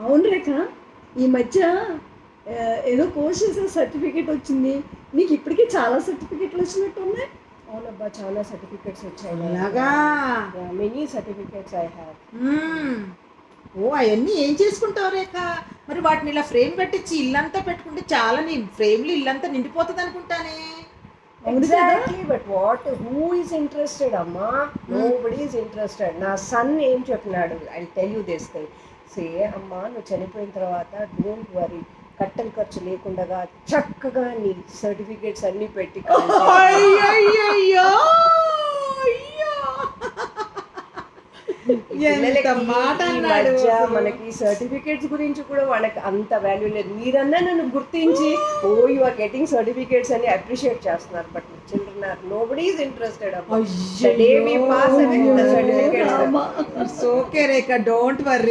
అవును రేఖ, ఈ మధ్య ఏదో కోర్స్ చేసిన సర్టిఫికేట్ వచ్చింది. నీకు ఇప్పటికీ చాలా సర్టిఫికేట్లు వచ్చినట్టు ఉన్నాయి. అవునబ్బా, చాలా సర్టిఫికేట్స్ వచ్చాయి. అలాగా మెనీ సర్టిఫికేట్స్ ఐ హ్యావ్. ఓ అవన్నీ ఏం చేసుకుంటావు రేఖ? మరి వాటిని ఇలా ఫ్రేమ్ కట్టించి ఇల్లంతా పెట్టుకుంటే చాలా, నీ ఫ్రేమ్లు ఇల్లంతా నిండిపోతుంది అనుకుంటానే. Exactly, but who is interested అమ్మా? Nobody is interested. నా సన్ ఏం చెప్పినాడు, I tell you this thing. అమ్మా, నువ్వు చనిపోయిన తర్వాత డోంట్ వరీ, కట్టెల ఖర్చు లేకుండా చక్కగా నీ సర్టిఫికేట్స్ అన్ని పెట్టి అయ్యయ్యయ్యో, అయ్యో. ఎంత మాట అన్నాడు. మనకి సర్టిఫికేట్స్ గురించి కూడా వాళ్ళకి అంత వాల్యూ లేదు. మీరన్నా నన్ను గుర్తించి oh you are getting certificates అని అప్రిషియేట్ చేస్తున్నారు. But children are nobody is interested. Okay Rekha, don't worry.